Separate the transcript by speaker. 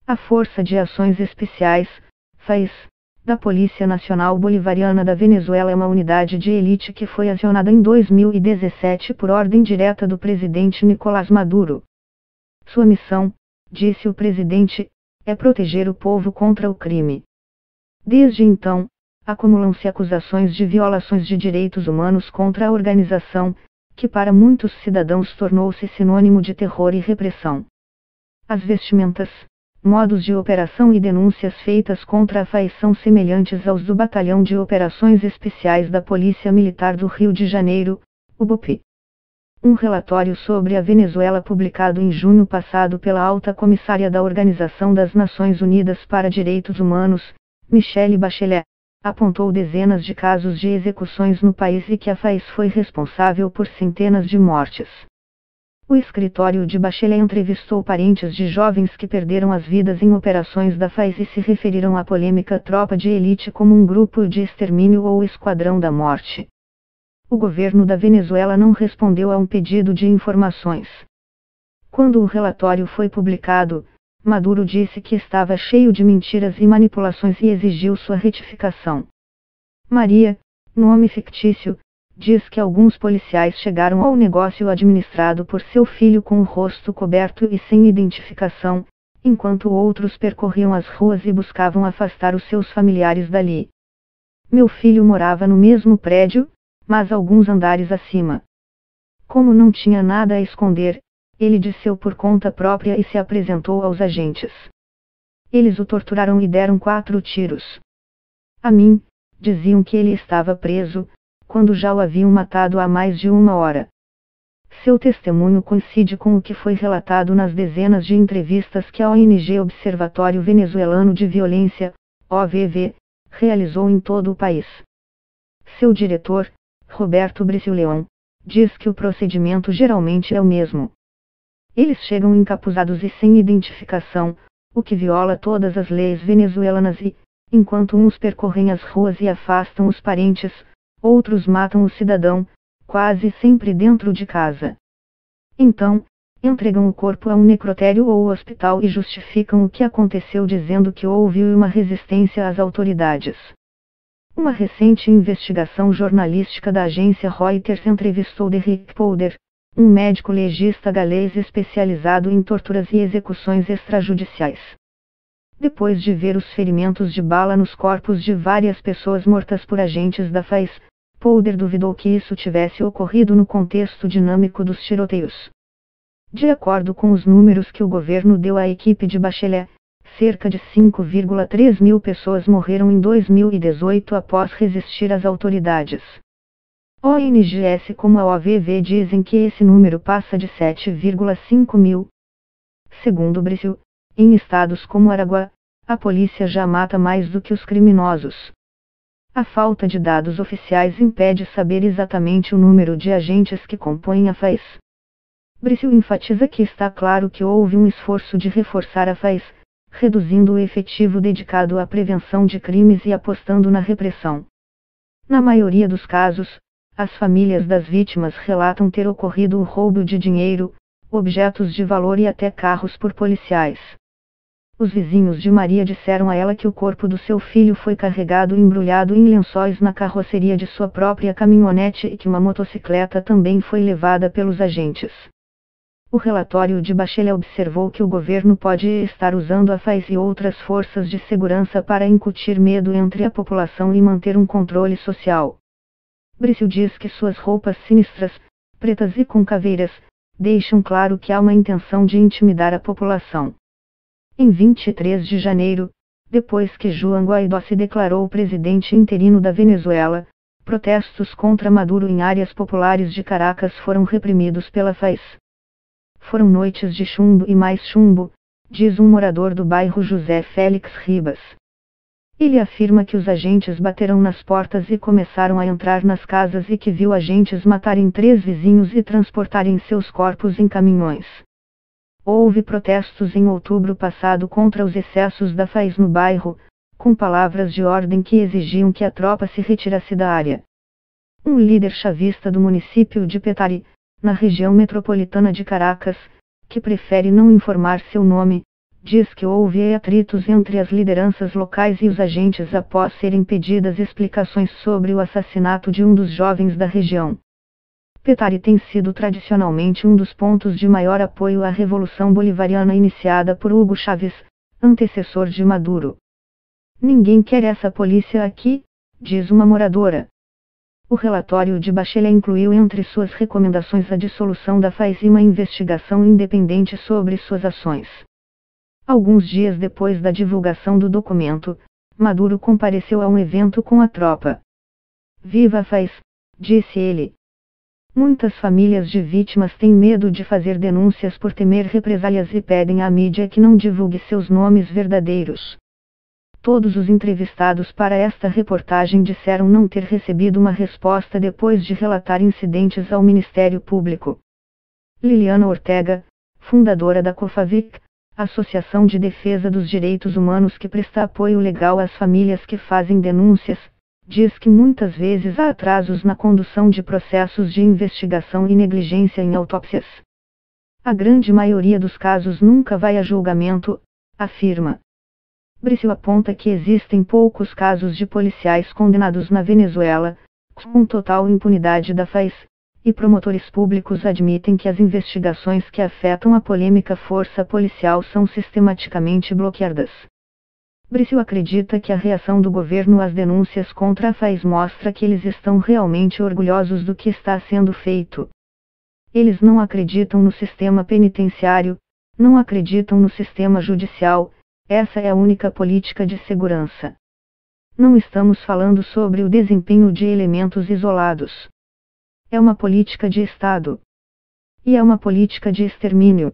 Speaker 1: A Força de Ações Especiais, FAES, da Polícia Nacional Bolivariana da Venezuela é uma unidade de elite que foi acionada em 2017 por ordem direta do presidente Nicolás Maduro. Sua missão, disse o presidente, é proteger o povo contra o crime. Desde então, acumulam-se acusações de violações de direitos humanos contra a organização, que para muitos cidadãos tornou-se sinônimo de terror e repressão. As vestimentas, modos de operação e denúncias feitas contra a FAES são semelhantes aos do Batalhão de Operações Especiais da Polícia Militar do Rio de Janeiro, o BOPE. Um relatório sobre a Venezuela publicado em junho passado pela alta comissária da Organização das Nações Unidas para Direitos Humanos, Michelle Bachelet, apontou dezenas de casos de execuções no país e que a FAES foi responsável por centenas de mortes. O escritório de Bachelet entrevistou parentes de jovens que perderam as vidas em operações da FAES e se referiram à polêmica tropa de elite como um grupo de extermínio ou esquadrão da morte. O governo da Venezuela não respondeu a um pedido de informações. Quando o relatório foi publicado, Maduro disse que estava cheio de mentiras e manipulações e exigiu sua retificação. Maria, nome fictício, diz que alguns policiais chegaram ao negócio administrado por seu filho com o rosto coberto e sem identificação, enquanto outros percorriam as ruas e buscavam afastar os seus familiares dali. Meu filho morava no mesmo prédio, mas alguns andares acima. Como não tinha nada a esconder, ele desceu por conta própria e se apresentou aos agentes. Eles o torturaram e deram 4 tiros. A mim, diziam que ele estava preso, quando já o haviam matado há mais de 1 hora. Seu testemunho coincide com o que foi relatado nas dezenas de entrevistas que a ONG Observatório Venezuelano de Violência, OVV, realizou em todo o país. Seu diretor, Roberto Bricio Leão, diz que o procedimento geralmente é o mesmo. Eles chegam encapuzados e sem identificação, o que viola todas as leis venezuelanas e, enquanto uns percorrem as ruas e afastam os parentes, outros matam o cidadão, quase sempre dentro de casa. Então, entregam o corpo a um necrotério ou hospital e justificam o que aconteceu dizendo que houve uma resistência às autoridades. Uma recente investigação jornalística da agência Reuters entrevistou Derrick Pouder, um médico legista galês especializado em torturas e execuções extrajudiciais. Depois de ver os ferimentos de bala nos corpos de várias pessoas mortas por agentes da FAES, Pouder duvidou que isso tivesse ocorrido no contexto dinâmico dos tiroteios. De acordo com os números que o governo deu à equipe de Bachelet, cerca de 5,3 mil pessoas morreram em 2018 após resistir às autoridades. ONGs como a OVV dizem que esse número passa de 7,5 mil. Segundo Bricio, em estados como Aragua, a polícia já mata mais do que os criminosos. A falta de dados oficiais impede saber exatamente o número de agentes que compõem a FAES. Bricio enfatiza que está claro que houve um esforço de reforçar a FAES, reduzindo o efetivo dedicado à prevenção de crimes e apostando na repressão. Na maioria dos casos, as famílias das vítimas relatam ter ocorrido o roubo de dinheiro, objetos de valor e até carros por policiais. Os vizinhos de Maria disseram a ela que o corpo do seu filho foi carregado e embrulhado em lençóis na carroceria de sua própria caminhonete e que uma motocicleta também foi levada pelos agentes. O relatório de Bachelet observou que o governo pode estar usando a FAES e outras forças de segurança para incutir medo entre a população e manter um controle social. Bricio diz que suas roupas sinistras, pretas e com caveiras, deixam claro que há uma intenção de intimidar a população. Em 23 de janeiro, depois que Juan Guaidó se declarou presidente interino da Venezuela, protestos contra Maduro em áreas populares de Caracas foram reprimidos pela FAES. Foram noites de chumbo e mais chumbo, diz um morador do bairro José Félix Ribas. Ele afirma que os agentes bateram nas portas e começaram a entrar nas casas e que viu agentes matarem 3 vizinhos e transportarem seus corpos em caminhões. Houve protestos em outubro passado contra os excessos da FAES no bairro, com palavras de ordem que exigiam que a tropa se retirasse da área. Um líder chavista do município de Petare, na região metropolitana de Caracas, que prefere não informar seu nome, diz que houve atritos entre as lideranças locais e os agentes após serem pedidas explicações sobre o assassinato de um dos jovens da região. Petare tem sido tradicionalmente um dos pontos de maior apoio à Revolução Bolivariana iniciada por Hugo Chávez, antecessor de Maduro. Ninguém quer essa polícia aqui, diz uma moradora. O relatório de Bachelet incluiu entre suas recomendações a dissolução da FAES e uma investigação independente sobre suas ações. Alguns dias depois da divulgação do documento, Maduro compareceu a um evento com a tropa. Viva a FAES, disse ele. Muitas famílias de vítimas têm medo de fazer denúncias por temer represálias e pedem à mídia que não divulgue seus nomes verdadeiros. Todos os entrevistados para esta reportagem disseram não ter recebido uma resposta depois de relatar incidentes ao Ministério Público. Liliana Ortega, fundadora da COFAVIC, Associação de Defesa dos Direitos Humanos que presta apoio legal às famílias que fazem denúncias, diz que muitas vezes há atrasos na condução de processos de investigação e negligência em autópsias. A grande maioria dos casos nunca vai a julgamento, afirma. Briceau aponta que existem poucos casos de policiais condenados na Venezuela, com total impunidade da FAES, e promotores públicos admitem que as investigações que afetam a polêmica força policial são sistematicamente bloqueadas. Briceau acredita que a reação do governo às denúncias contra a FAES mostra que eles estão realmente orgulhosos do que está sendo feito. Eles não acreditam no sistema penitenciário, não acreditam no sistema judicial. Essa é a única política de segurança. Não estamos falando sobre o desempenho de elementos isolados. É uma política de Estado. E é uma política de extermínio.